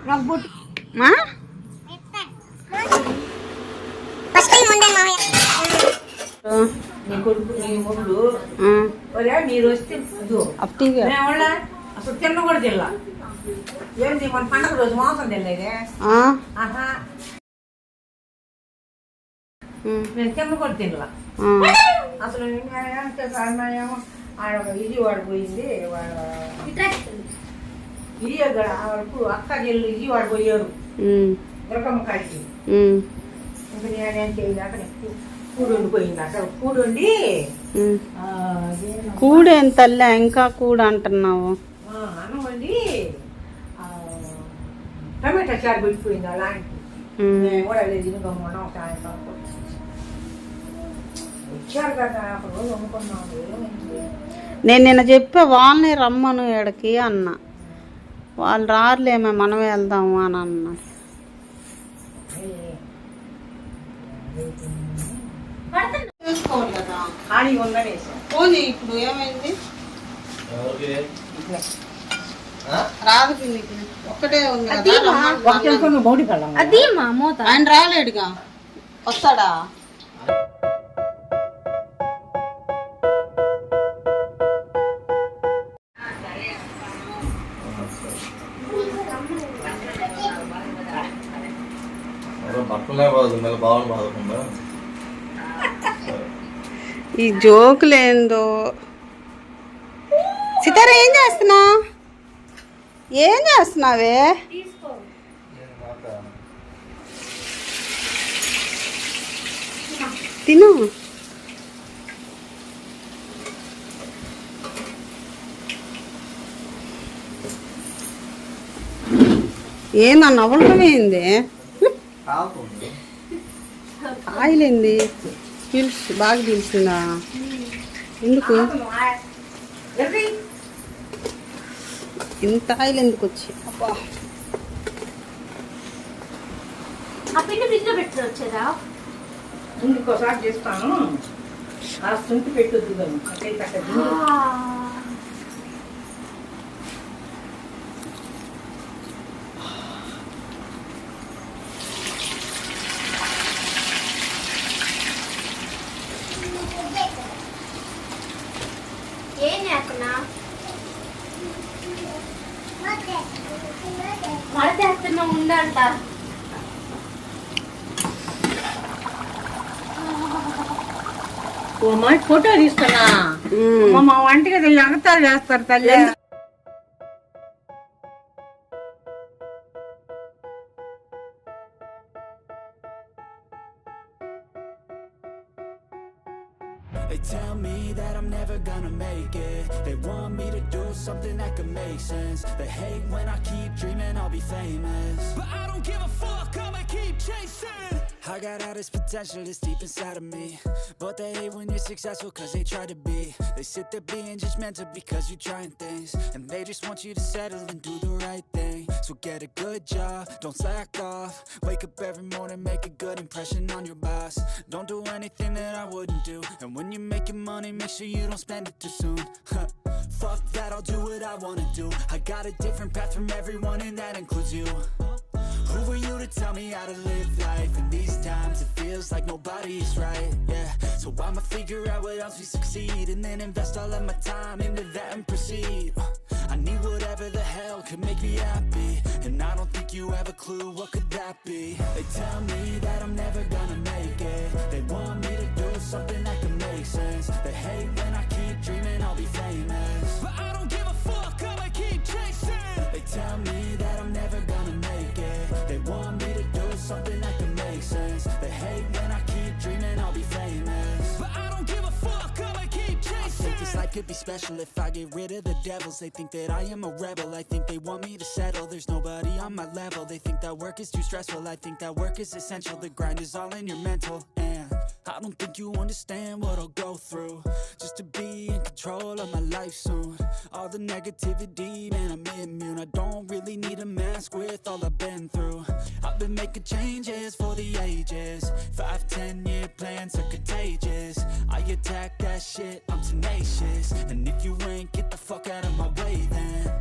మీరు వస్తే అసలు తిన్న కూడా తిల్లా ఏంటి మన పండుగ రోజు మాంసం తినలేదే నేను తిన్న కూడా తినలా అసలు ఇది వాడిపోయింది ఇది వరకు అక్క చెల్లు ఇది వాడిపోయారు దుర్గమ్మ కాడికి ఇంకా నేనేం చేయలేక కూడు వండిపోయింది అక్కడ కూడు వండి కూడేం తల్లి ఇంకా కూడు అంటున్నావు అన్నం వండి టమాటా చారు పెట్టిపోయింది అలాంటి నేను కూడా లేదు గమ్మనం సాయంత్రం వచ్చారు కదా ఒక రోజు వండుకున్నాము నేను నిన్న చెప్పా వాళ్ళని రమ్మను ఎడకి అన్న వాళ్ళు రారులేమే మనం వెళ్దాము అని అన్న చూసుకోవాలి కదా ఖాళీ ఉందని పోనీ ఇప్పుడు ఏమైంది రాదు ఒక్కటే ఉంది ఆయన రాలేడుగా వస్తాడా ఈ జోకులేందో సితార ఏం చేస్తున్నావే తిను ఏమన్నా నవ్వటమేంది ఆయిల్ ఏంది బాగా పీల్చిందా ఎందుకు ఇంత ఆయిల్ ఎందుకు వచ్చి అబ్బా ఇంకోసారి చేస్తాను ఆ శుంఠి పెట్టొద్దు ఉండంట ఫోటో తీస్తున్నా మా వంటకి ఎగతాలు చేస్తారు తల్లి They tell me that I'm never gonna make it. They want me to do something that could make sense. They hate when I keep dreaming I'll be famous, but I don't give a fuck, I'ma keep chasing. I got all this potential that's deep inside of me, but they hate when you're successful cause they try to be. They sit there being judgmental because you're trying things, and they just want you to settle and do the right thing. So get a good job, don't slack off. Wake up every morning, make a good impression on your boss. Don't do anything that I wouldn't do, and when you're making money, make sure you don't spend it too soon. Fuck that, I'll do what I wanna do. I got a different path from everyone and that includes you. Who are you to tell me how to live life? In these times it feels like nobody's right, yeah. So I'ma figure out what else we succeed, and then invest all of my time into that and proceed. I need whatever the hell could make me happy, and I don't think you have a clue what could that be. They tell me that I'm never gonna make it. They want me to do something that can make sense. They hate when I keep dreaming I'll be famous, but I don't give a fuck, I'ma keep chasing. They tell me that I'm never gonna make it. They want me to do something that can make sense. They hate when I keep dreaming I'll be famous, but I don't give a fuck, I'ma keep chasing. I think this life could be special if I get rid of the devils. They think that I am a rebel, I think they want me to settle. There's nobody on my level. They think that work is too stressful, I think that work is essential. The grind is all in your mental, and I don't think you understand what I'll go through just to be in control of my life soon. All the negativity, man, I'm immune. I don't really need a mask with all I've been through. I've been making changes for the ages. 5-10-year plans are contagious. I attack that shit, I'm tenacious. And if you ain't, get the fuck out of my way then.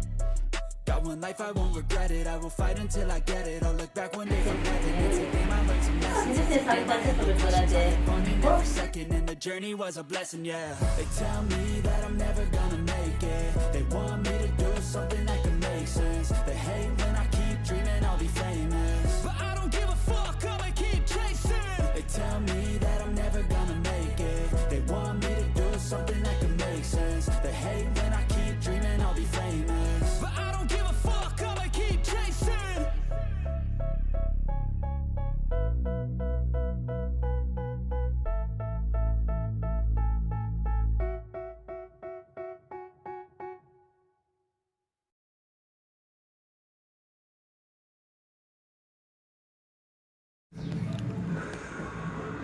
Got one life, I won't regret it. I will fight until I get it. I'll look back one day from heaven and say, damn, I learned some lessons. Fun in every second, and the journey was a blessing, yeah. They tell me that I'm never gonna make it. They want me to do something that can make sense. They hate when I keep dreaming I'll be famous, but I don't give a fuck, I'ma keep chasing. They tell me that I'm never gonna make it. They want me to do something that can make sense. They hate when I keep dreaming I'll be famous, but I don't give a fuck, I'ma keep chasing.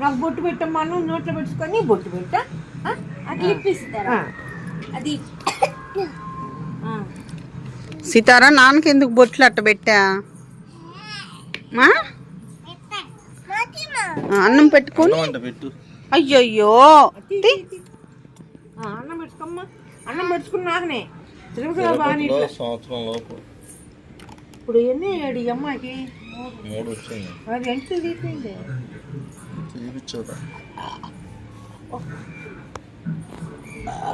నాకు బొట్టు పెట్టమ్మా, నువ్వు నోట్లో పెట్టుకొని బొట్టు పెట్టా. అది ఇప్పిస్తారా? అది సీతారా నాన్నకి ఎందుకు బొట్లు అట్ట పెట్టా? అన్నం పెట్టుకొని అయ్యయ్యో అన్నం పెట్టుకోమ్మా. అన్నం పెట్టుకున్నాకనే తిరుగుతున్నా బాగా. సంవత్సరం లోపు ఇప్పుడు ఎన్ని అయ్యాడు ఈ అమ్మాయికి? 3 వచ్చింది. అది ఎంత తీసింది? చూపించదా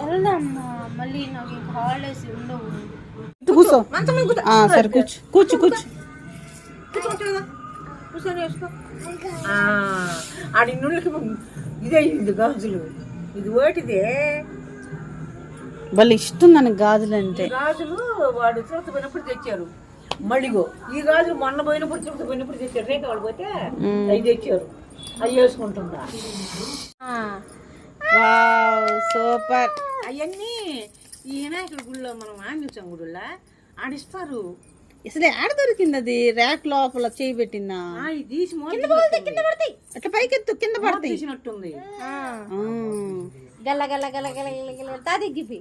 వెళ్దామ్మా, మళ్ళీ నాకు ఇంకా హాలిడేస్ ఉండవు. కూర్చో. మంచం మీద కూర్చో. సరే కూర్చో కూర్చో కూర్చో. కూర్చోవచ్చు కదా, కూర్చొని వేసుకో. ఆడి నుళ్ళకి ఇదే ఇది గాజులు, ఇది ఓటిదే వాళ్ళు ఇష్టం ನನಗೆ గాజులు అంటే. గాజులు వాడు తిరుపతి పోయినప్పుడు తెచ్చారు. మళ్ళీగో ఈ గాజులు మొన్న పోయినప్పుడు తిరుపతి పోయినప్పుడు తెచ్చారు. రేఖ వాడు పోతే అవి తెచ్చారు, అవి వేసుకుంటుందా. సూపర్. అవన్నీ ఈ వినాయకుడి గుడిలో మనం ఆంజనేయ గుడిలో ఆడిస్తారు. అసలు ఆడ దొరికింది అది? ర్యాక్ లోపల చేయి పెట్టిందా? ఇది తీసి అట్లా పైకెత్తు, కింద పడతాయి. తీసినట్టుంది. గల్ల గల్ల గల్ల గల్ల గల్ల తాదిగ్గిపి